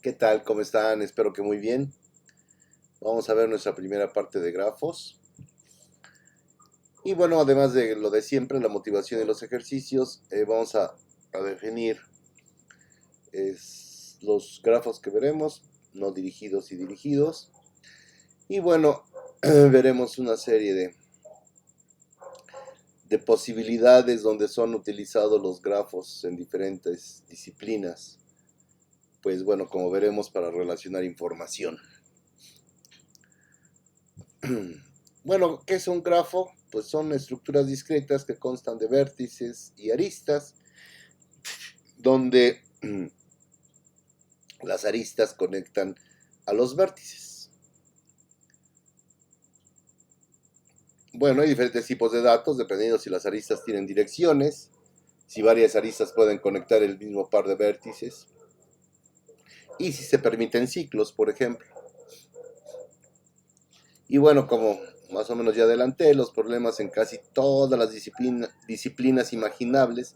¿Qué tal? ¿Cómo están? Espero que muy bien. Vamos a ver nuestra primera parte de grafos. Y bueno, además de lo de siempre, la motivación y los ejercicios, vamos a definir los grafos que veremos, no dirigidos y dirigidos. Y bueno, veremos una serie de posibilidades donde son utilizados los grafos en diferentes disciplinas. Pues bueno, como veremos, para relacionar información. Bueno, ¿qué es un grafo? Pues son estructuras discretas que constan de vértices y aristas, donde las aristas conectan a los vértices. Bueno, hay diferentes tipos de datos, dependiendo si las aristas tienen direcciones, si varias aristas pueden conectar el mismo par de vértices, y si se permiten ciclos, por ejemplo. Y bueno, como más o menos ya adelanté, los problemas en casi todas las disciplinas imaginables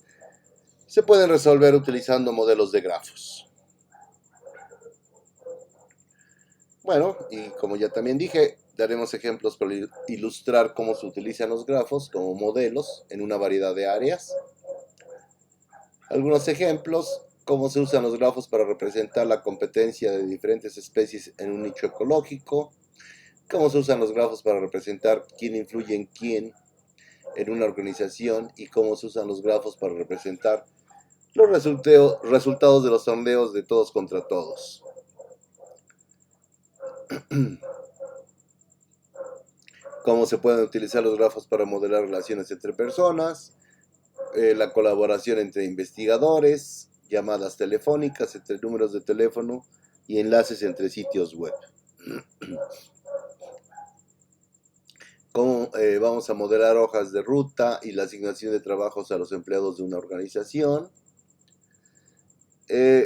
se pueden resolver utilizando modelos de grafos. Bueno, y como ya también dije, daremos ejemplos para ilustrar cómo se utilizan los grafos como modelos en una variedad de áreas. Algunos ejemplos: cómo se usan los grafos para representar la competencia de diferentes especies en un nicho ecológico, cómo se usan los grafos para representar quién influye en quién en una organización, y cómo se usan los grafos para representar los resultados de los sondeos de todos contra todos. Cómo se pueden utilizar los grafos para modelar relaciones entre personas, la colaboración entre investigadores, llamadas telefónicas entre números de teléfono y enlaces entre sitios web. Cómo vamos a modelar hojas de ruta y la asignación de trabajos a los empleados de una organización.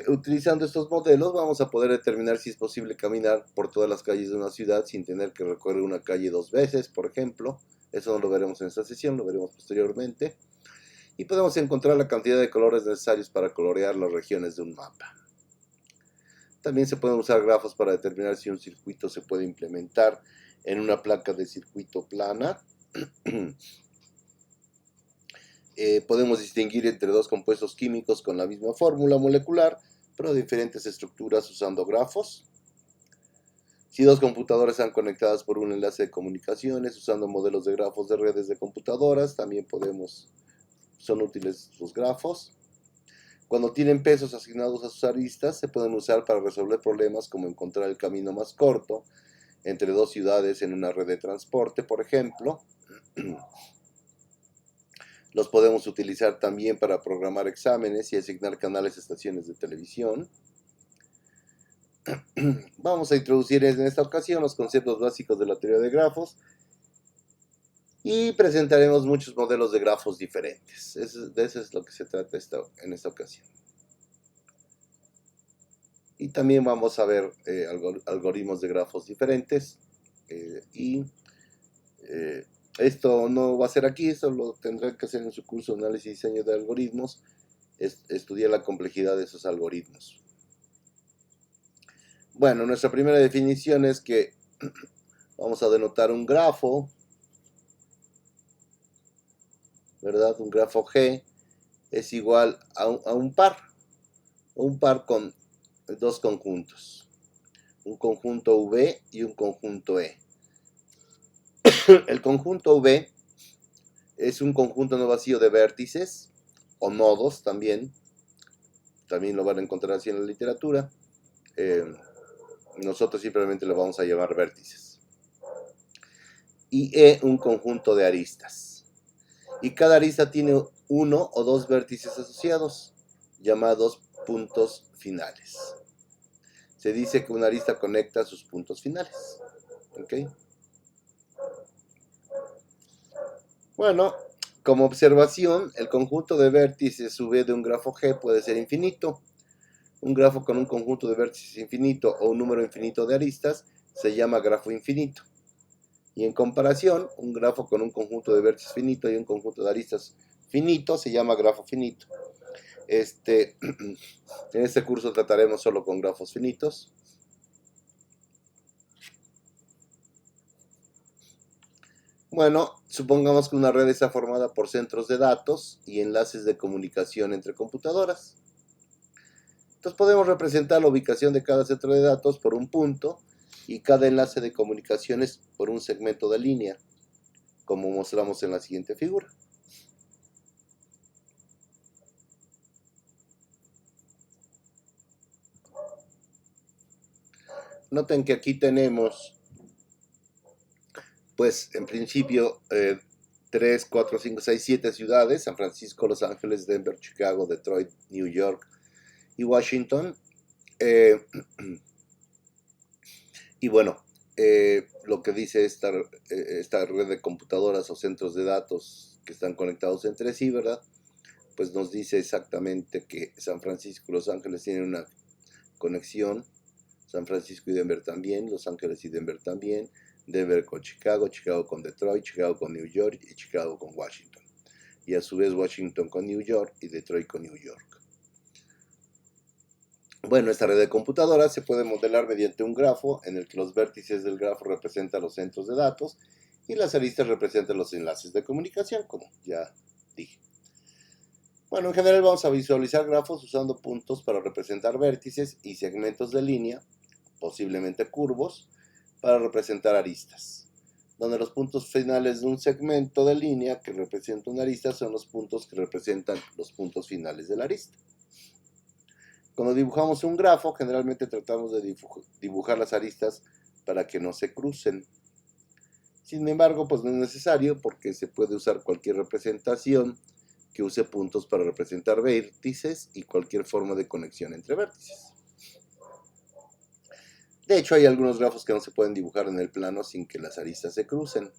Utilizando estos modelos vamos a poder determinar si es posible caminar por todas las calles de una ciudad sin tener que recorrer una calle 2 veces, por ejemplo. Eso no lo veremos en esta sesión, lo veremos posteriormente. Y podemos encontrar la cantidad de colores necesarios para colorear las regiones de un mapa. También se pueden usar grafos para determinar si un circuito se puede implementar en una placa de circuito plana. Podemos distinguir entre dos compuestos químicos con la misma fórmula molecular, pero diferentes estructuras usando grafos. Si dos computadoras están conectadas por un enlace de comunicaciones usando modelos de grafos de redes de computadoras, también son útiles los grafos. Cuando tienen pesos asignados a sus aristas, se pueden usar para resolver problemas como encontrar el camino más corto entre dos ciudades en una red de transporte, por ejemplo. Los podemos utilizar también para programar exámenes y asignar canales a estaciones de televisión. Vamos a introducir en esta ocasión los conceptos básicos de la teoría de grafos y presentaremos muchos modelos de grafos diferentes. De eso es lo que se trata en esta ocasión. Y también vamos a ver algoritmos de grafos diferentes. Esto no va a ser aquí, eso lo tendrán que hacer en su curso de análisis y diseño de algoritmos, estudiar la complejidad de esos algoritmos. Bueno, nuestra primera definición es que vamos a denotar un grafo, ¿verdad? Un grafo G es igual a un par con dos conjuntos, un conjunto V y un conjunto E. El conjunto V es un conjunto no vacío de vértices o nodos también lo van a encontrar así en la literatura. Nosotros simplemente lo vamos a llamar vértices. Y E un conjunto de aristas. Y cada arista tiene uno o dos vértices asociados, llamados puntos finales. Se dice que una arista conecta sus puntos finales. ¿Ok? Bueno, como observación, el conjunto de vértices V de un grafo G puede ser infinito. Un grafo con un conjunto de vértices infinito o un número infinito de aristas se llama grafo infinito. Y en comparación, un grafo con un conjunto de vértices finito y un conjunto de aristas finito se llama grafo finito. En este curso trataremos solo con grafos finitos. Bueno, supongamos que una red está formada por centros de datos y enlaces de comunicación entre computadoras. Entonces podemos representar la ubicación de cada centro de datos por un punto y cada enlace de comunicaciones por un segmento de línea, como mostramos en la siguiente figura. Noten que aquí tenemos, pues en principio, 3, 4, 5, 6, 7 ciudades: San Francisco, Los Ángeles, Denver, Chicago, Detroit, New York y Washington. Y bueno, lo que dice esta red de computadoras o centros de datos que están conectados entre sí, ¿verdad? Pues nos dice exactamente que San Francisco y Los Ángeles tienen una conexión, San Francisco y Denver también, Los Ángeles y Denver también, Denver con Chicago, Chicago con Detroit, Chicago con New York y Chicago con Washington. Y a su vez Washington con New York y Detroit con New York. Bueno, esta red de computadoras se puede modelar mediante un grafo en el que los vértices del grafo representan los centros de datos y las aristas representan los enlaces de comunicación, como ya dije. Bueno, en general vamos a visualizar grafos usando puntos para representar vértices y segmentos de línea, posiblemente curvos, para representar aristas, donde los puntos finales de un segmento de línea que representa una arista son los puntos que representan los puntos finales de la arista. Cuando dibujamos un grafo, generalmente tratamos de dibujar las aristas para que no se crucen. Sin embargo, pues no es necesario, porque se puede usar cualquier representación que use puntos para representar vértices y cualquier forma de conexión entre vértices. De hecho, hay algunos grafos que no se pueden dibujar en el plano sin que las aristas se crucen.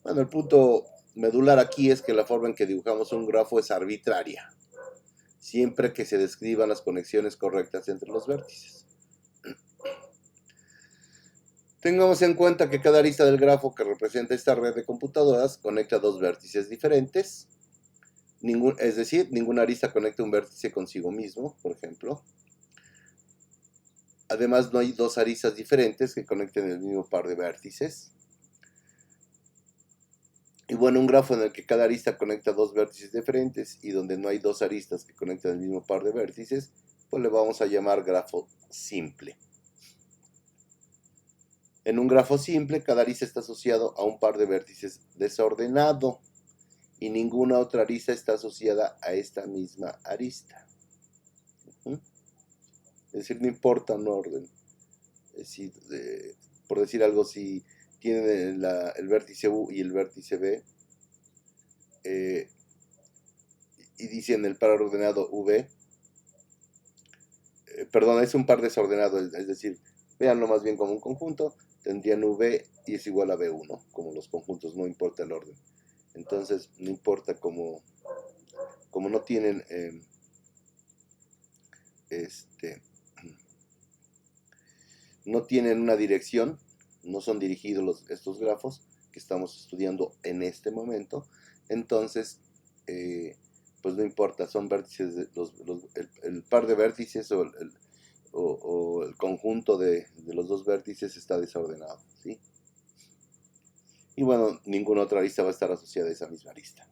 Bueno, el punto medular aquí es que la forma en que dibujamos un grafo es arbitraria, siempre que se describan las conexiones correctas entre los vértices. Tengamos en cuenta que cada arista del grafo que representa esta red de computadoras conecta dos vértices diferentes. Es decir, ninguna arista conecta un vértice consigo mismo, por ejemplo. Además, no hay dos aristas diferentes que conecten el mismo par de vértices. Y bueno, un grafo en el que cada arista conecta dos vértices diferentes y donde no hay dos aristas que conectan el mismo par de vértices, pues le vamos a llamar grafo simple. En un grafo simple, cada arista está asociado a un par de vértices desordenado y ninguna otra arista está asociada a esta misma arista. Es decir, no importa un orden. Es decir, por decir algo, si tienen el vértice U y el vértice B, y dicen el par ordenado V, perdón, es un par desordenado, es decir, véanlo más bien como un conjunto, tendrían V y es igual a B1, como los conjuntos, no importa el orden. Entonces, no importa como no tienen no tienen una dirección, no son dirigidos estos grafos que estamos estudiando en este momento, entonces pues no importa, son vértices, el par de vértices o el conjunto de los dos vértices está desordenado, ¿sí? Y bueno, ninguna otra arista va a estar asociada a esa misma arista.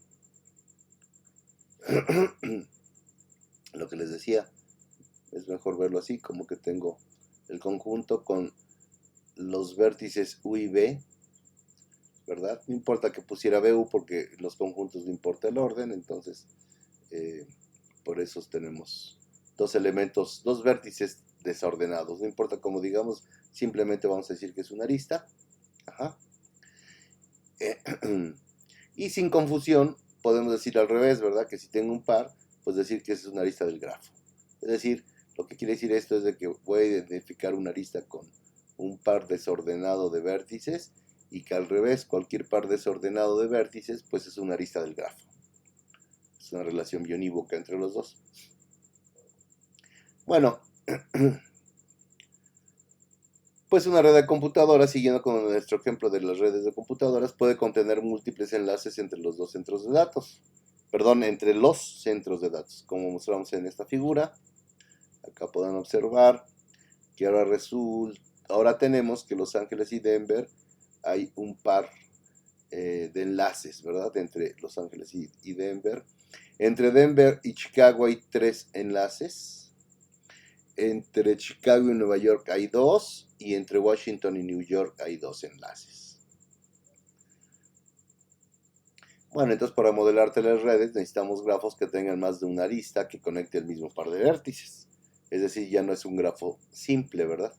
Lo que les decía, es mejor verlo así, como que tengo el conjunto con los vértices U y B, ¿verdad? No importa que pusiera BU porque los conjuntos no importa el orden, entonces por eso tenemos dos elementos, dos vértices desordenados, no importa cómo digamos, simplemente vamos a decir que es una arista. Ajá. Y sin confusión podemos decir al revés, ¿verdad? Que si tengo un par, pues decir que es una arista del grafo. Es decir, lo que quiere decir esto es de que voy a identificar una arista con un par desordenado de vértices y que al revés, cualquier par desordenado de vértices, pues es una arista del grafo. Es una relación bionívoca entre los dos. Bueno, pues una red de computadoras, siguiendo con nuestro ejemplo de las redes de computadoras, puede contener múltiples enlaces entre los dos centros de datos. perdón, entre los centros de datos, como mostramos en esta figura. Acá pueden observar que ahora tenemos que Los Ángeles y Denver hay un par de enlaces, ¿verdad? Entre Los Ángeles y Denver. Entre Denver y Chicago hay 3 enlaces. Entre Chicago y Nueva York hay 2. Y entre Washington y New York hay 2 enlaces. Bueno, entonces para modelar teleredes necesitamos grafos que tengan más de una arista que conecte el mismo par de vértices. Es decir, ya no es un grafo simple, ¿verdad?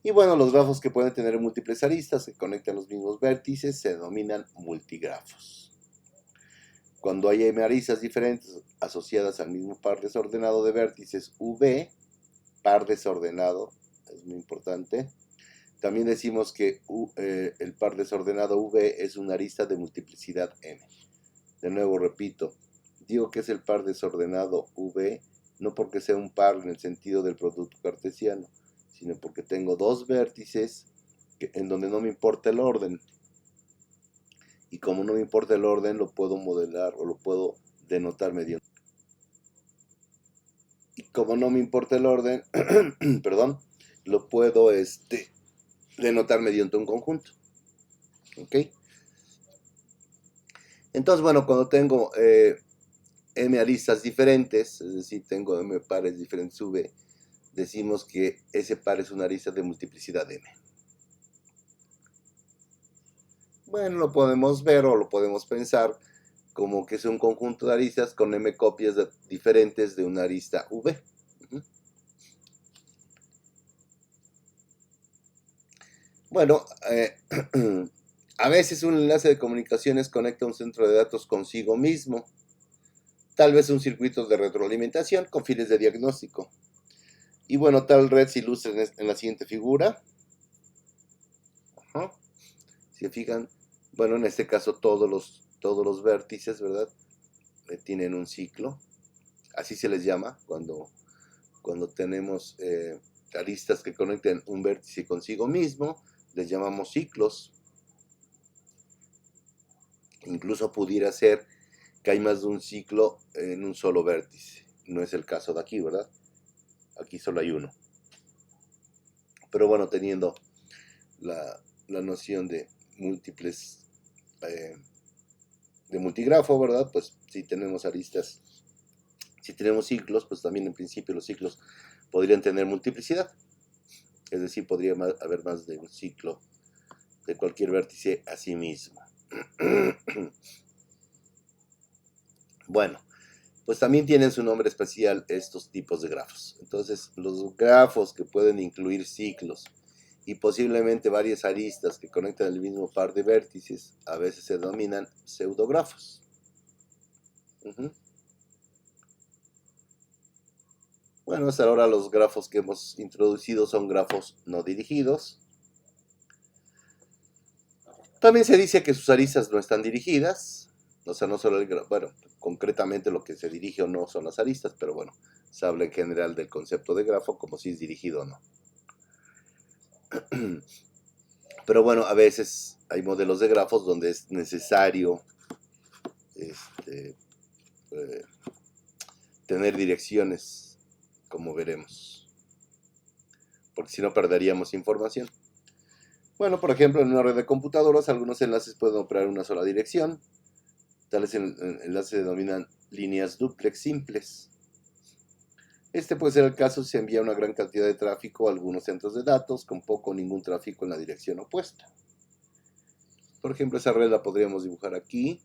Y bueno, los grafos que pueden tener múltiples aristas que conectan los mismos vértices se denominan multigrafos. Cuando hay m aristas diferentes asociadas al mismo par desordenado de vértices V, par desordenado, es muy importante. También decimos que el par desordenado V es una arista de multiplicidad m. De nuevo repito, digo que es el par desordenado V, no porque sea un par en el sentido del producto cartesiano, sino porque tengo 2 vértices en donde no me importa el orden. Y como no me importa el orden, lo puedo modelar o lo puedo denotar mediante. Y como no me importa el orden, perdón, lo puedo denotar mediante un conjunto. ¿Ok? Entonces, bueno, cuando tengo m aristas diferentes, es decir, tengo m pares diferentes V, decimos que ese par es una arista de multiplicidad m. Bueno, lo podemos ver o lo podemos pensar como que es un conjunto de aristas con m copias diferentes de una arista V. Bueno, a veces un enlace de comunicaciones conecta un centro de datos consigo mismo. Tal vez un circuito de retroalimentación con fines de diagnóstico. Y bueno, tal red se ilustra en la siguiente figura. Ajá. Si se fijan, bueno, en este caso todos los vértices, ¿verdad? Tienen un ciclo. Así se les llama cuando tenemos aristas que conectan un vértice consigo mismo. Les llamamos ciclos. Incluso pudiera ser que hay más de un ciclo en un solo vértice. No es el caso de aquí, ¿verdad? Aquí solo hay uno. Pero bueno, teniendo la noción de múltiples, de multigrafo, ¿verdad? Pues si tenemos aristas, si tenemos ciclos, pues también en principio los ciclos podrían tener multiplicidad. Es decir, podría haber más de un ciclo de cualquier vértice a sí mismo. Bueno, pues también tienen su nombre especial estos tipos de grafos. Entonces, los grafos que pueden incluir ciclos y posiblemente varias aristas que conectan el mismo par de vértices, a veces se denominan pseudografos. Bueno, hasta ahora los grafos que hemos introducido son grafos no dirigidos. También se dice que sus aristas no están dirigidas. O sea, no solo bueno, concretamente lo que se dirige o no son las aristas, pero bueno, se habla en general del concepto de grafo como si es dirigido o no. Pero bueno, a veces hay modelos de grafos donde es necesario tener direcciones, como veremos, porque si no perderíamos información. Bueno, por ejemplo, en una red de computadoras algunos enlaces pueden operar en una sola dirección. Tales enlaces se denominan líneas dúplex simples. Este puede ser el caso si se envía una gran cantidad de tráfico a algunos centros de datos con poco o ningún tráfico en la dirección opuesta. Por ejemplo, esa red la podríamos dibujar aquí.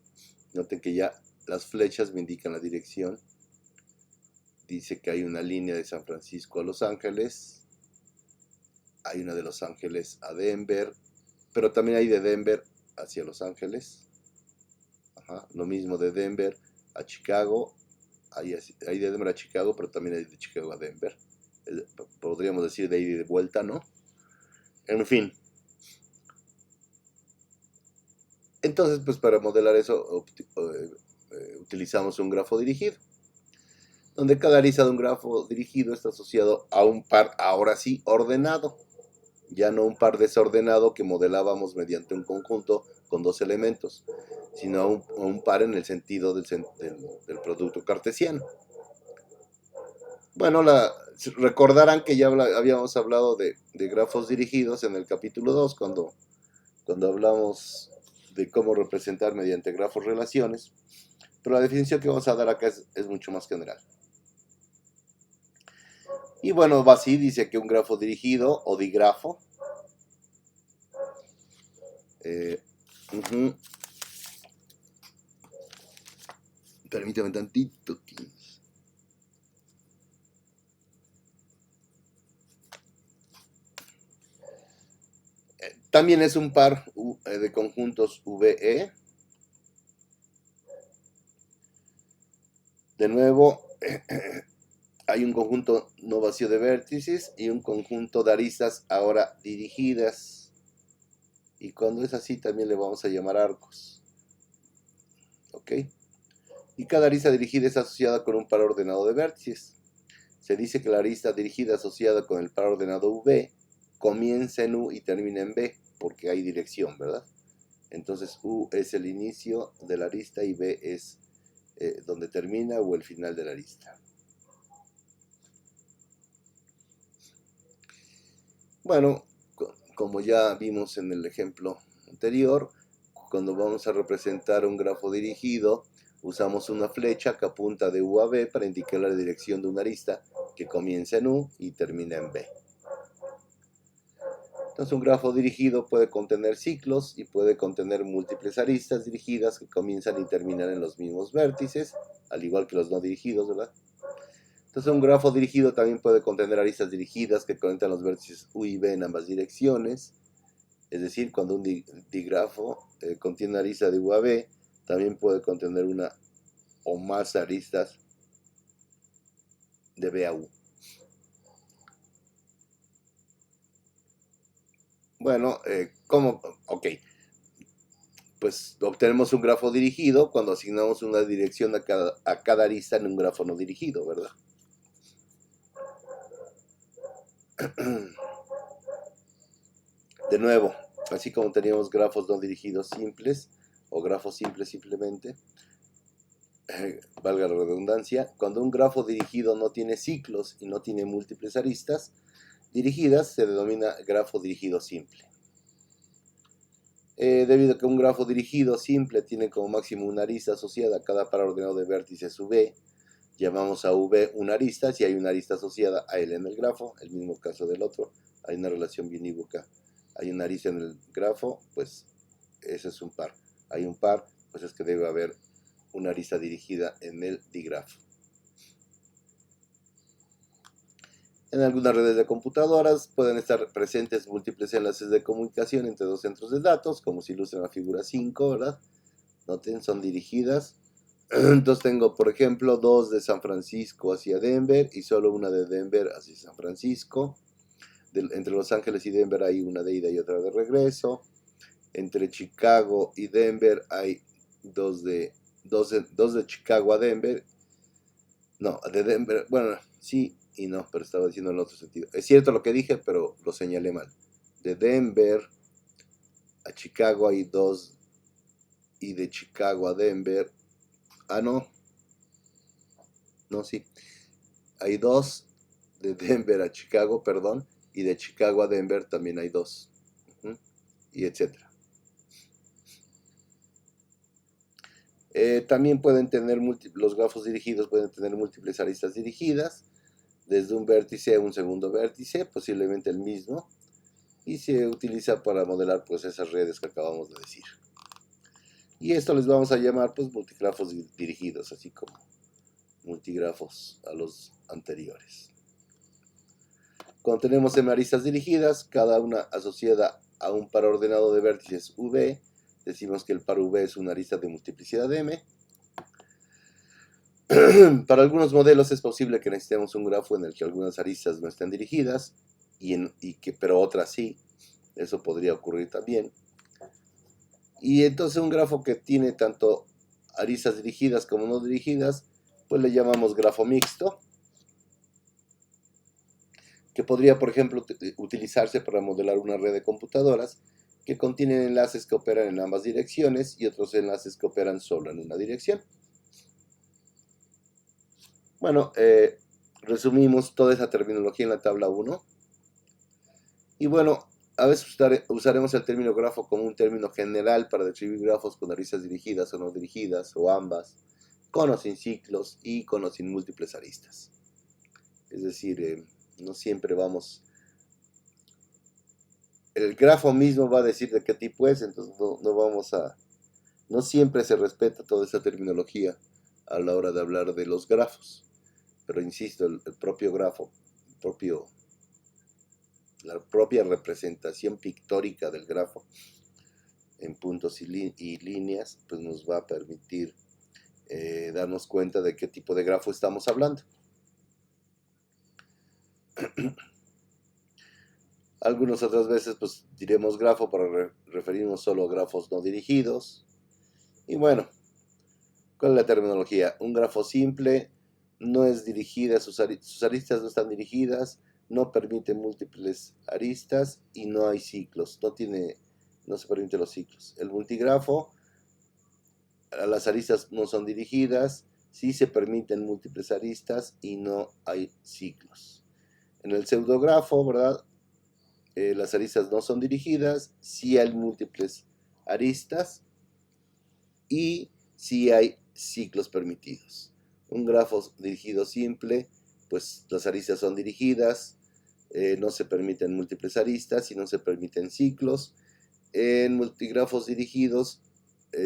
Noten que ya las flechas me indican la dirección. Dice que hay una línea de San Francisco a Los Ángeles. Hay una de Los Ángeles a Denver. Pero también hay de Denver hacia Los Ángeles. Ajá. Lo mismo de Denver a Chicago. Hay de Denver a Chicago, pero también hay de Chicago a Denver. Podríamos decir de ida y de vuelta, ¿no? En fin. Entonces, pues para modelar eso utilizamos un grafo dirigido, donde cada arista de un grafo dirigido está asociado a un par, ahora sí, ordenado. Ya no un par desordenado que modelábamos mediante un conjunto con dos elementos, sino un par en el sentido del producto cartesiano. Bueno, recordarán que ya habíamos hablado de grafos dirigidos en el capítulo 2, cuando hablamos de cómo representar mediante grafos relaciones, pero la definición que vamos a dar acá es mucho más general. Y bueno, va así, dice que un grafo dirigido o digrafo permítame tantito. También es un par de conjuntos VE. De nuevo, hay un conjunto no vacío de vértices y un conjunto de aristas ahora dirigidas. Y cuando es así también le vamos a llamar arcos. ¿Ok? Y cada arista dirigida es asociada con un par ordenado de vértices. Se dice que la arista dirigida asociada con el par ordenado V comienza en U y termina en B, porque hay dirección, ¿verdad? Entonces U es el inicio de la arista y B es donde termina o el final de la arista. Bueno, como ya vimos en el ejemplo anterior, cuando vamos a representar un grafo dirigido, usamos una flecha que apunta de U a B para indicar la dirección de una arista que comienza en U y termina en B. Entonces un grafo dirigido puede contener ciclos y puede contener múltiples aristas dirigidas que comienzan y terminan en los mismos vértices, al igual que los no dirigidos, ¿verdad? Entonces un grafo dirigido también puede contener aristas dirigidas que conectan los vértices U y B en ambas direcciones. Es decir, cuando un digrafo contiene una arista de U a B, también puede contener una o más aristas de B a U. Bueno, ¿cómo? Ok. Pues obtenemos un grafo dirigido cuando asignamos una dirección a cada arista en un grafo no dirigido, ¿verdad? De nuevo, así como teníamos grafos no dirigidos simples o grafos simples simplemente, valga la redundancia, cuando un grafo dirigido no tiene ciclos y no tiene múltiples aristas dirigidas, se denomina grafo dirigido simple. Debido a que un grafo dirigido simple tiene como máximo una arista asociada a cada par ordenado de vértices V, llamamos a V una arista. Si hay una arista asociada a L en el grafo, el mismo caso del otro, hay una relación biunívoca. Hay una arista en el grafo, pues ese es un par. Hay un par, pues es que debe haber una arista dirigida en el digrafo. En algunas redes de computadoras pueden estar presentes múltiples enlaces de comunicación entre dos centros de datos, como se ilustra en la figura 5, ¿verdad? Noten, son dirigidas. Entonces tengo, por ejemplo, dos de San Francisco hacia Denver y solo una de Denver hacia San Francisco. Entre Los Ángeles y Denver hay una de ida y otra de regreso. Entre Chicago y Denver hay dos de Chicago a Denver. No, de Denver, bueno, sí y no, pero estaba diciendo en otro sentido. Es cierto lo que dije, pero lo señalé mal. De Denver a Chicago hay dos, y de Chicago a Denver, no, sí, hay dos de Denver a Chicago, perdón, y de Chicago a Denver también hay dos, y etcétera. También pueden tener los grafos dirigidos pueden tener múltiples aristas dirigidas, desde un vértice a un segundo vértice, posiblemente el mismo, y se utiliza para modelar pues esas redes que acabamos de decir. Y esto les vamos a llamar pues multigrafos dirigidos, así como multigrafos a los anteriores. Cuando tenemos M aristas dirigidas, cada una asociada a un par ordenado de vértices V, decimos que el par V es una arista de multiplicidad M. Para algunos modelos es posible que necesitemos un grafo en el que algunas aristas no estén dirigidas, pero otras sí. Eso podría ocurrir también. Y entonces un grafo que tiene tanto aristas dirigidas como no dirigidas, pues le llamamos grafo mixto. que podría, por ejemplo, utilizarse para modelar una red de computadoras que contienen enlaces que operan en ambas direcciones y otros enlaces que operan solo en una dirección. Bueno, resumimos toda esa terminología en la tabla 1. Y bueno, a veces usaremos el término grafo como un término general para describir grafos con aristas dirigidas o no dirigidas, o ambas, con o sin ciclos y con o sin múltiples aristas. Es decir, no siempre vamos... El grafo mismo va a decir de qué tipo es, entonces no siempre se respeta toda esa terminología a la hora de hablar de los grafos. Pero insisto, el propio grafo, la propia representación pictórica del grafo en puntos y líneas, pues nos va a permitir darnos cuenta de qué tipo de grafo estamos hablando. Algunas otras veces pues diremos grafo para referirnos solo a grafos no dirigidos. Y bueno, ¿cuál es la terminología? Un grafo simple no es dirigida, sus aristas no están dirigidas, no permite múltiples aristas y no hay ciclos, no se permiten los ciclos. El multigrafo, las aristas no son dirigidas, sí se permiten múltiples aristas y no hay ciclos. En el pseudografo, ¿verdad? Las aristas no son dirigidas, sí hay múltiples aristas y sí hay ciclos permitidos. Un grafo dirigido simple, pues las aristas son dirigidas, no se permiten múltiples aristas y no se permiten ciclos. En multigrafos dirigidos,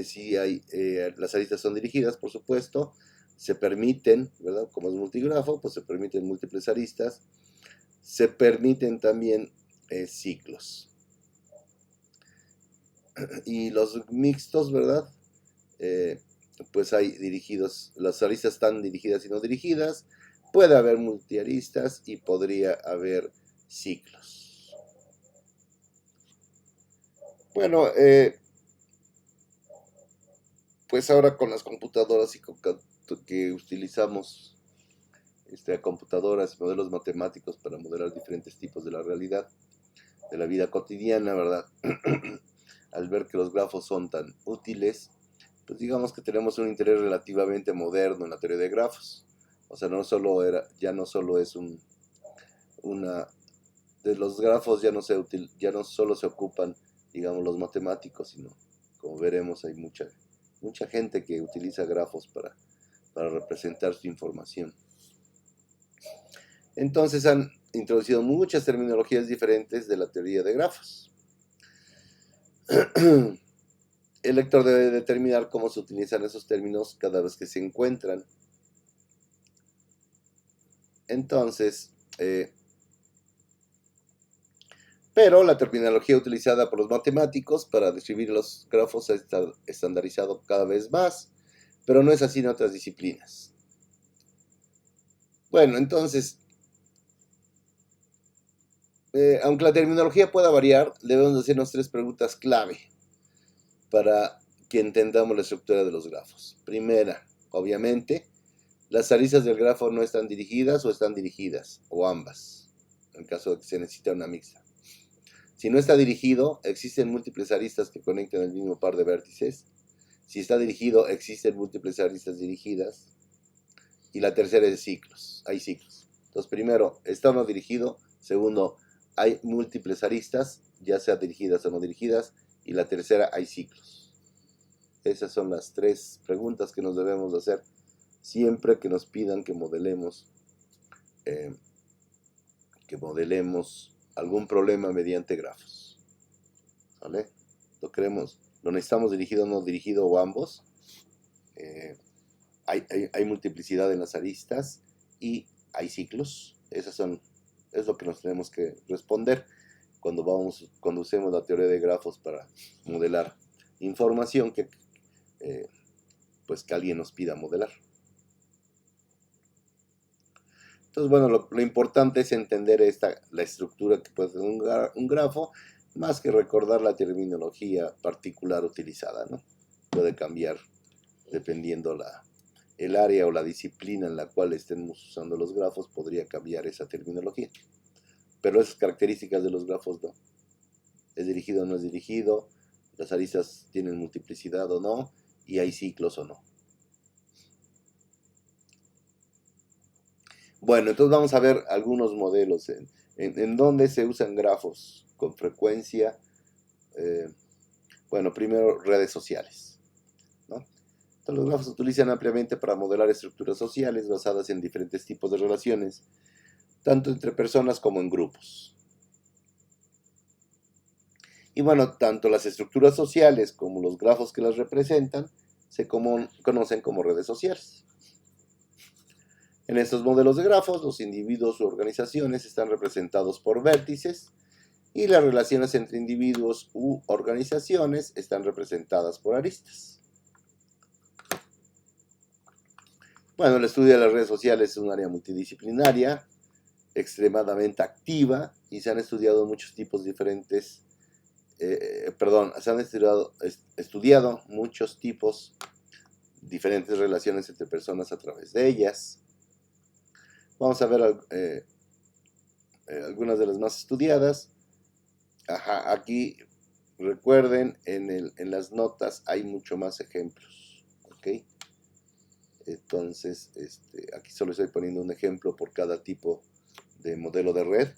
sí hay, las aristas son dirigidas, por supuesto, se permiten, ¿verdad? Como es multigrafo, pues se permiten múltiples aristas, se permiten también ciclos. Y los mixtos, ¿verdad? Pues hay dirigidos, las aristas están dirigidas y no dirigidas, puede haber multiaristas y podría haber ciclos. Bueno, pues ahora con las computadoras y que utilizamos computadoras y modelos matemáticos para modelar diferentes tipos de la realidad, de la vida cotidiana, ¿verdad? Al ver que los grafos son tan útiles, pues digamos que tenemos un interés relativamente moderno en la teoría de grafos. O sea, ya no solo es de los grafos ya no solo se ocupan, digamos, los matemáticos, sino, como veremos, hay mucha gente que utiliza grafos para representar su información. Entonces han introducido muchas terminologías diferentes de la teoría de grafos. El lector debe determinar cómo se utilizan esos términos cada vez que se encuentran. Entonces, pero la terminología utilizada por los matemáticos para describir los grafos ha estandarizado cada vez más, pero no es así en otras disciplinas. Bueno, entonces, aunque la terminología pueda variar, debemos hacernos 3 preguntas clave para que entendamos la estructura de los grafos. Primera, obviamente, las aristas del grafo no están dirigidas o están dirigidas, o ambas, en el caso de que se necesita una mixta. Si no está dirigido, existen múltiples aristas que conectan el mismo par de vértices. Si está dirigido, existen múltiples aristas dirigidas. Y la tercera es ciclos, hay ciclos. Entonces, primero, está o no dirigido. Segundo, hay múltiples aristas, ya sea dirigidas o no dirigidas. Y la tercera, hay ciclos. Esas son las 3 preguntas que nos debemos hacer siempre que nos pidan que modelemos algún problema mediante grafos. ¿Vale? Lo necesitamos dirigido o no dirigido o ambos. Hay multiplicidad en las aristas y hay ciclos. Es lo que nos tenemos que responder cuando usemos la teoría de grafos para modelar información que alguien nos pida modelar. Entonces, bueno, lo importante es entender la estructura que puede tener un grafo, más que recordar la terminología particular utilizada, ¿no? Puede cambiar dependiendo el área o la disciplina en la cual estemos usando los grafos, podría cambiar esa terminología. pero esas características de los grafos no. ¿Es dirigido o no es dirigido? ¿Las aristas tienen multiplicidad o no? ¿Y hay ciclos o no? Bueno, entonces vamos a ver algunos modelos en donde se usan grafos con frecuencia. Bueno, primero redes sociales, ¿no? Entonces, los grafos se utilizan ampliamente para modelar estructuras sociales basadas en diferentes tipos de relaciones, tanto entre personas como en grupos. Y bueno, tanto las estructuras sociales como los grafos que las representan se conocen como redes sociales. En estos modelos de grafos, los individuos u organizaciones están representados por vértices y las relaciones entre individuos u organizaciones están representadas por aristas. Bueno, el estudio de las redes sociales es un área multidisciplinaria, extremadamente activa, y se han estudiado muchos tipos diferentes, se han estudiado muchos tipos, diferentes relaciones entre personas a través de ellas. Vamos a ver algunas de las más estudiadas. Aquí recuerden, en las notas hay mucho más ejemplos, ¿ok? Entonces, aquí solo estoy poniendo un ejemplo por cada tipo de modelo de red,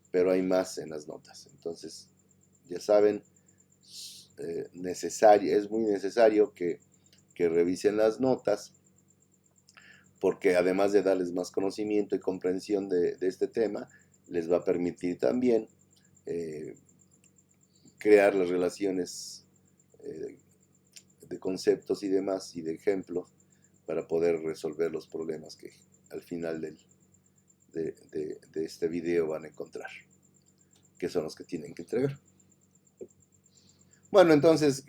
pero hay más en las notas. Entonces, ya saben, es muy necesario que revisen las notas, porque además de darles más conocimiento y comprensión de este tema, les va a permitir también crear las relaciones de conceptos y demás, y de ejemplos, para poder resolver los problemas que al final de este video van a encontrar, que son los que tienen que entregar. Bueno, entonces,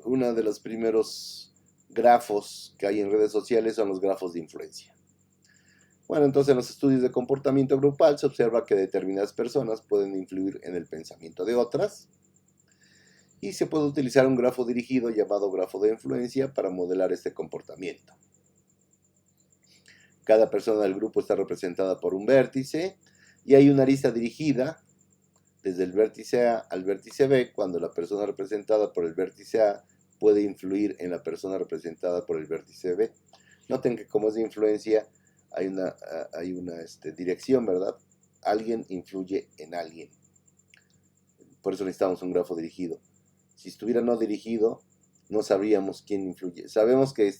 uno de los primeros grafos que hay en redes sociales son los grafos de influencia. Bueno, entonces en los estudios de comportamiento grupal se observa que determinadas personas pueden influir en el pensamiento de otras, y se puede utilizar un grafo dirigido llamado grafo de influencia para modelar este comportamiento. Cada persona del grupo está representada por un vértice y hay una arista dirigida desde el vértice A al vértice B cuando la persona representada por el vértice A puede influir en la persona representada por el vértice B. Noten que como es de influencia hay una dirección, ¿verdad? Alguien influye en alguien. Por eso necesitamos un grafo dirigido. Si estuviera no dirigido, no sabríamos quién influye. Sabemos que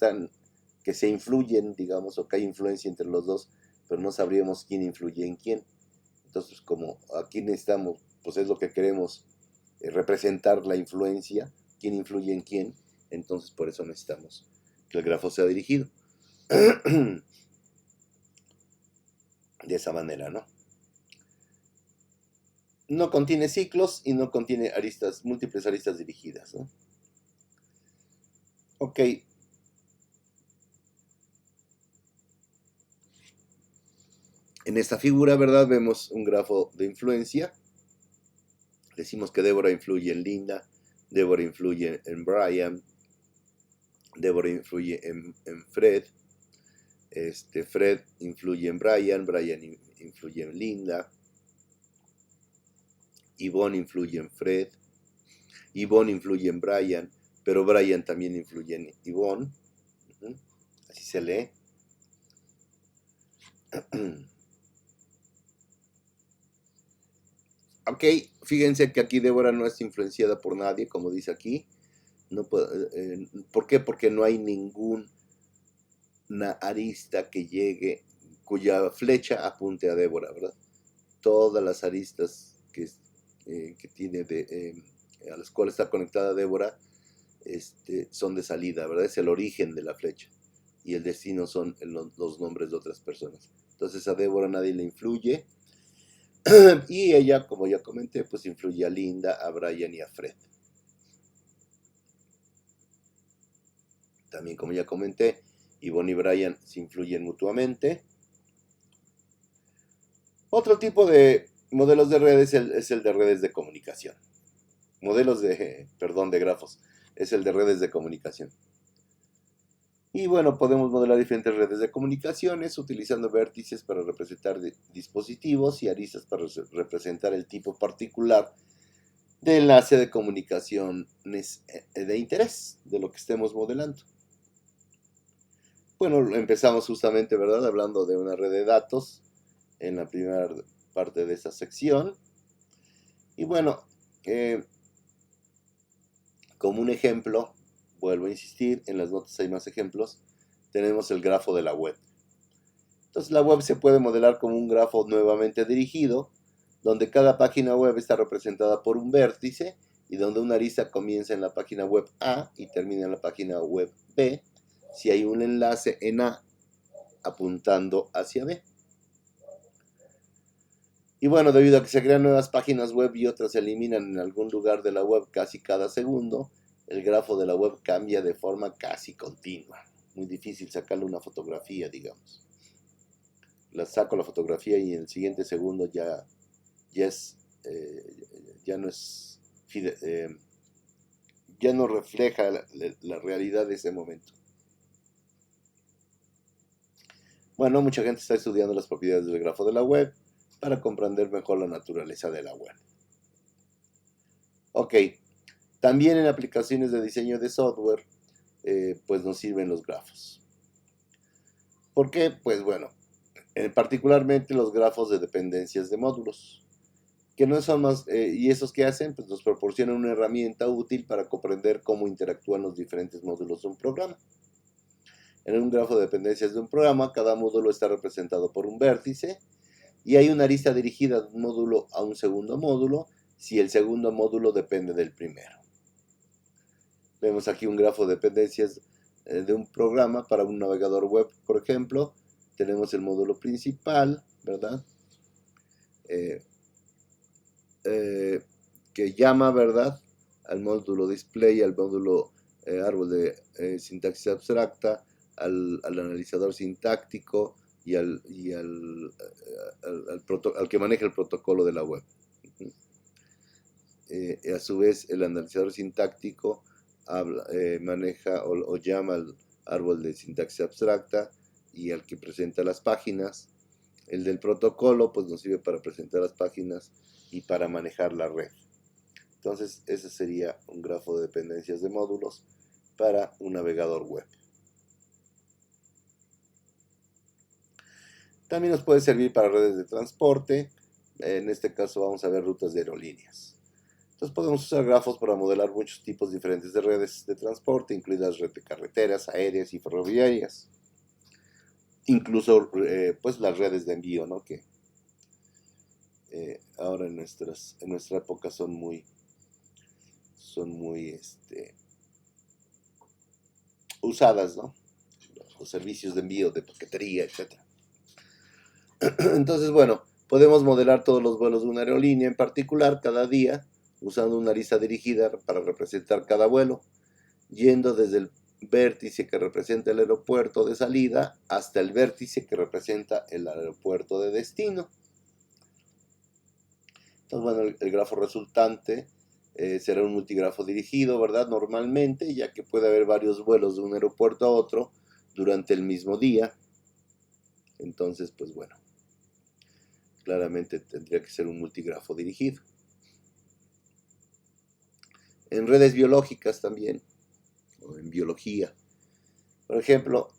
se influyen, digamos, o que hay influencia entre los dos, pero no sabríamos quién influye en quién. Entonces, como aquí necesitamos, pues es lo que queremos, representar la influencia, quién influye en quién, entonces por eso necesitamos que el grafo sea dirigido. De esa manera, ¿no? No contiene ciclos y no contiene múltiples aristas dirigidas, ¿no? Ok. En esta figura, ¿verdad? Vemos un grafo de influencia. Decimos que Débora influye en Linda, Débora influye en Brian, Débora influye en Fred, Fred influye en Brian, Brian influye en Linda, Yvonne influye en Fred, Yvonne influye en Brian, pero Brian también influye en Yvonne. Así se lee. Ok, fíjense que aquí Débora no es influenciada por nadie, como dice aquí. No ¿por qué? Porque no hay ninguna arista que llegue, cuya flecha apunte a Débora, ¿verdad? Todas las aristas que tiene, a las cuales está conectada Débora, son de salida, ¿verdad? Es el origen de la flecha. Y el destino son los nombres de otras personas. Entonces a Débora nadie le influye. Y ella, como ya comenté, pues influye a Linda, a Brian y a Fred. También, como ya comenté, Yvonne y Brian se influyen mutuamente. Otro tipo de modelos de redes es el de redes de comunicación. De grafos, es el de redes de comunicación. Y bueno, podemos modelar diferentes redes de comunicaciones utilizando vértices para representar dispositivos y aristas para representar el tipo particular de enlace de comunicaciones de interés de lo que estemos modelando. Bueno, empezamos justamente, ¿verdad?, hablando de una red de datos en la primera parte de esta sección. Y bueno, como un ejemplo, vuelvo a insistir, en las notas hay más ejemplos, tenemos el grafo de la web. Entonces la web se puede modelar como un grafo nuevamente dirigido, donde cada página web está representada por un vértice y donde una arista comienza en la página web A y termina en la página web B, si hay un enlace en A apuntando hacia B. Y bueno, debido a que se crean nuevas páginas web y otras se eliminan en algún lugar de la web casi cada segundo, el grafo de la web cambia de forma casi continua. Muy difícil sacarle una fotografía, digamos. Saco la fotografía y en el siguiente segundo ya no refleja la realidad de ese momento. Bueno, mucha gente está estudiando las propiedades del grafo de la web para comprender mejor la naturaleza de la web. Ok, también en aplicaciones de diseño de software, pues nos sirven los grafos. ¿Por qué? Pues bueno, particularmente los grafos de dependencias de módulos, que no son más, y esos que hacen, pues nos proporcionan una herramienta útil para comprender cómo interactúan los diferentes módulos de un programa. En un grafo de dependencias de un programa, cada módulo está representado por un vértice, y hay una arista dirigida de un módulo a un segundo módulo, si el segundo módulo depende del primero. Vemos aquí un grafo de dependencias de un programa para un navegador web, por ejemplo. Tenemos el módulo principal, ¿verdad? Que llama, ¿verdad?, al módulo display, al módulo árbol de sintaxis abstracta, al analizador sintáctico y al que maneja el protocolo de la web. A su vez, el analizador sintáctico maneja o llama al árbol de sintaxis abstracta y al que presenta las páginas. El del protocolo pues nos sirve para presentar las páginas y para manejar la red. Entonces ese sería un grafo de dependencias de módulos para un navegador web. También nos puede servir para redes de transporte. En este caso vamos a ver rutas de aerolíneas. Entonces podemos usar grafos para modelar muchos tipos diferentes de redes de transporte, incluidas redes de carreteras, aéreas y ferroviarias. Incluso pues las redes de envío, ¿no?, que ahora en nuestra época son muy usadas, ¿no? Los servicios de envío, de paquetería, etc. Entonces, bueno, podemos modelar todos los vuelos de una aerolínea en particular cada día, usando una arista dirigida para representar cada vuelo, yendo desde el vértice que representa el aeropuerto de salida hasta el vértice que representa el aeropuerto de destino. Entonces, bueno, el grafo resultante será un multigrafo dirigido, ¿verdad?, normalmente, ya que puede haber varios vuelos de un aeropuerto a otro durante el mismo día. Entonces, pues bueno, claramente tendría que ser un multigrafo dirigido. En redes biológicas también, o en biología, por ejemplo,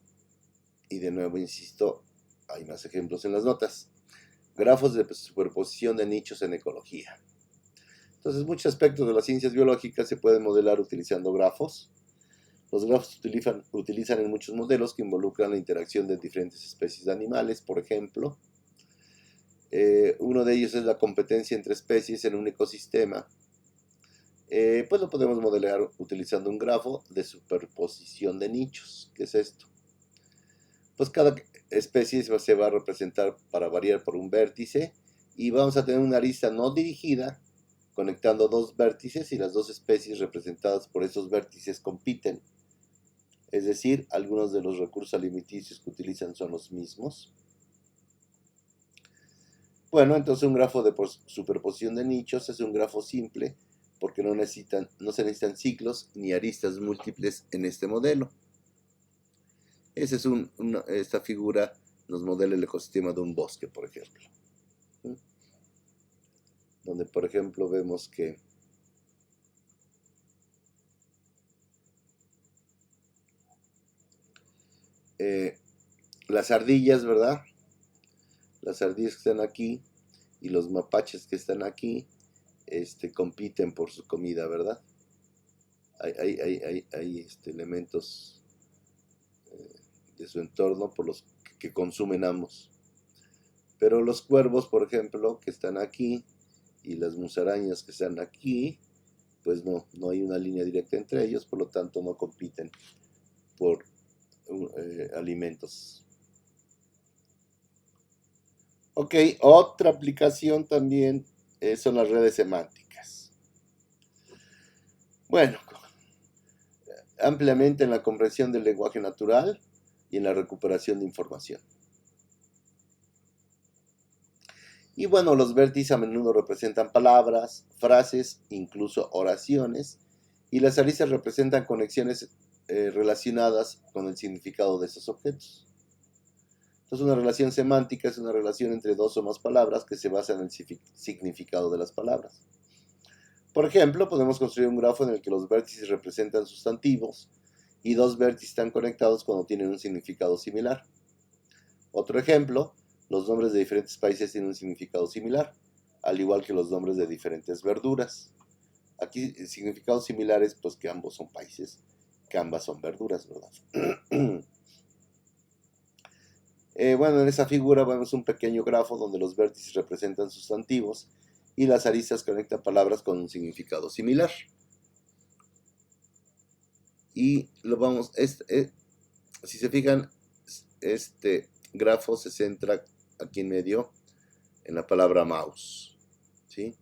y de nuevo insisto, hay más ejemplos en las notas, grafos de superposición de nichos en ecología. Entonces, muchos aspectos de las ciencias biológicas se pueden modelar utilizando grafos. Los grafos se utilizan en muchos modelos que involucran la interacción de diferentes especies de animales, por ejemplo. Uno de ellos es la competencia entre especies en un ecosistema. Pues lo podemos modelar utilizando un grafo de superposición de nichos. ¿Qué es esto? Pues cada especie se va a representar para variar por un vértice y vamos a tener una arista no dirigida conectando dos vértices y las dos especies representadas por esos vértices compiten. Es decir, algunos de los recursos alimenticios que utilizan son los mismos. Bueno, entonces un grafo de superposición de nichos es un grafo simple porque no se necesitan ciclos ni aristas múltiples en este modelo. Esa es esta figura nos modela el ecosistema de un bosque, por ejemplo. Donde, por ejemplo, vemos que las ardillas, ¿verdad? Las ardillas que están aquí y los mapaches que están aquí compiten por su comida, ¿verdad? Hay elementos de su entorno por los que consumen ambos. Pero los cuervos, por ejemplo, que están aquí, y las musarañas que están aquí, pues no hay una línea directa entre ellos, por lo tanto no compiten por alimentos. Ok, otra aplicación también son las redes semánticas. Bueno, ampliamente en la comprensión del lenguaje natural y en la recuperación de información. Y bueno, los vértices a menudo representan palabras, frases, incluso oraciones, y las aristas representan conexiones relacionadas con el significado de esos objetos. Entonces, una relación semántica es una relación entre dos o más palabras que se basa en el significado de las palabras. Por ejemplo, podemos construir un grafo en el que los vértices representan sustantivos y dos vértices están conectados cuando tienen un significado similar. Otro ejemplo, los nombres de diferentes países tienen un significado similar, al igual que los nombres de diferentes verduras. Aquí significados similares, pues que ambos son países, que ambas son verduras, ¿verdad? Bueno, en esa figura vemos un pequeño grafo donde los vértices representan sustantivos y las aristas conectan palabras con un significado similar. Y lo vamos, si se fijan, este grafo se centra aquí en medio en la palabra mouse, ¿sí?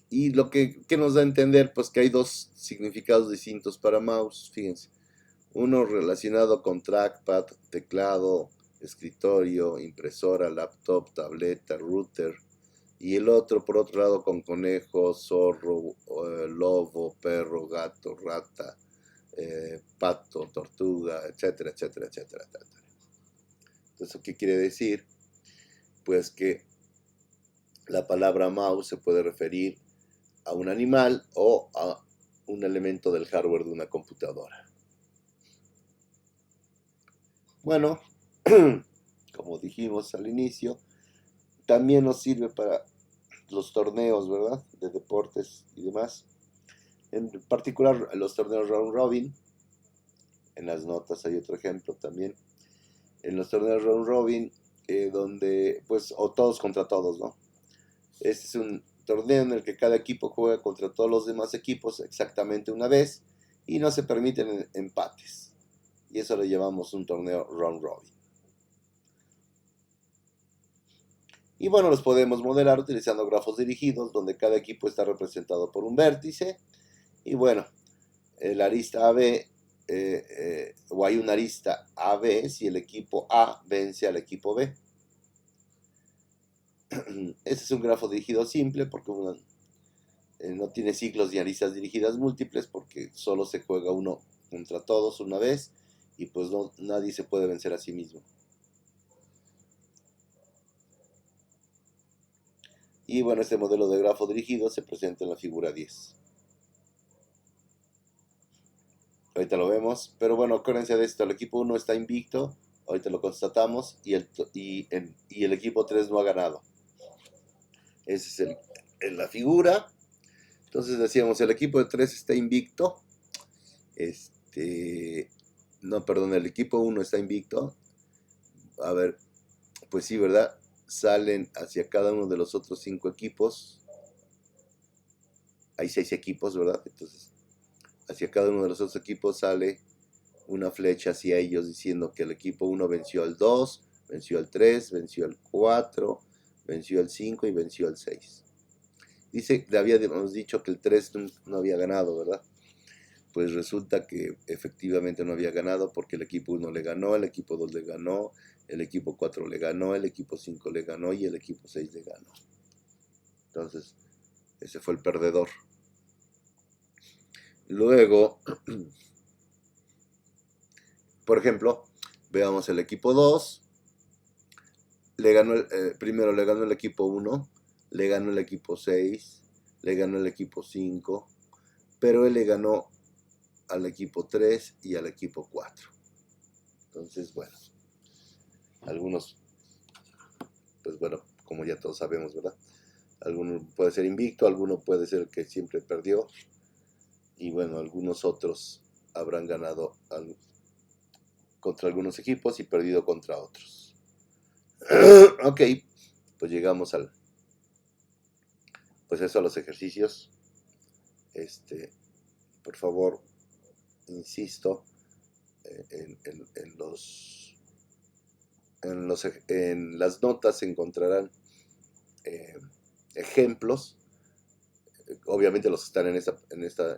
Y lo que nos da a entender, pues que hay dos significados distintos para mouse, fíjense. Uno relacionado con trackpad, teclado, escritorio, impresora, laptop, tableta, router. Y el otro, por otro lado, con conejo, zorro, lobo, perro, gato, rata, pato, tortuga, etcétera, etcétera, etcétera, etcétera. Entonces, ¿qué quiere decir? Pues que la palabra mouse se puede referir a un animal o a un elemento del hardware de una computadora. Bueno, como dijimos al inicio, también nos sirve para los torneos, ¿verdad? De deportes y demás. En particular, los torneos round robin. En las notas hay otro ejemplo también. En los torneos round robin, donde, pues, o todos contra todos, ¿no? Este es un torneo en el que cada equipo juega contra todos los demás equipos exactamente una vez y no se permiten empates. Y eso le llamamos un torneo round robin. Y bueno, los podemos modelar utilizando grafos dirigidos, donde cada equipo está representado por un vértice. Y bueno, la arista AB, o hay una arista AB si el equipo A vence al equipo B. Este es un grafo dirigido simple porque no tiene ciclos ni aristas dirigidas múltiples porque solo se juega uno contra todos una vez y pues nadie se puede vencer a sí mismo. Y bueno, este modelo de grafo dirigido se presenta en la figura 10. Ahorita lo vemos, pero bueno, acuérdense de esto, el equipo 1 está invicto, ahorita lo constatamos, y el equipo 3 no ha ganado. Esa es la figura. Entonces decíamos, el equipo de 3 está invicto. No, perdón, el equipo 1 está invicto. A ver, pues sí, ¿verdad? Salen hacia cada uno de los otros 5 equipos. Hay 6 equipos, ¿verdad? Entonces, hacia cada uno de los otros equipos sale una flecha hacia ellos diciendo que el equipo 1 venció al 2, venció al 3, venció al 4, venció al 5 y venció al 6. Habíamos dicho que el 3 no había ganado, ¿verdad? Pues resulta que efectivamente no había ganado porque el equipo 1 le ganó, el equipo 2 le ganó, el equipo 4 le ganó, el equipo 5 le ganó y el equipo 6 le ganó. Entonces, ese fue el perdedor. Luego, por ejemplo, veamos el equipo 2, primero le ganó el equipo 1, le ganó el equipo 6, le ganó el equipo 5, pero él le ganó al equipo 3 y al equipo 4. Entonces, bueno, algunos, pues bueno, como ya todos sabemos, ¿verdad? Alguno puede ser invicto, alguno puede ser que siempre perdió, y bueno, algunos otros habrán ganado contra algunos equipos y perdido contra otros. Ok, pues llegamos pues eso, a los ejercicios. Por favor, insisto, en las notas se encontrarán ejemplos. Obviamente los que están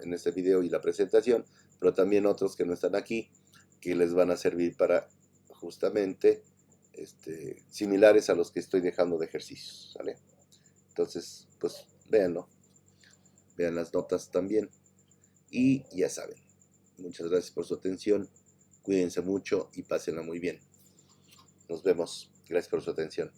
en este video y la presentación, pero también otros que no están aquí, que les van a servir para justamente similares a los que estoy dejando de ejercicios, ¿vale? Entonces, pues véanlo, vean las notas también, y ya saben, muchas gracias por su atención, cuídense mucho y pásenla muy bien. Nos vemos, gracias por su atención.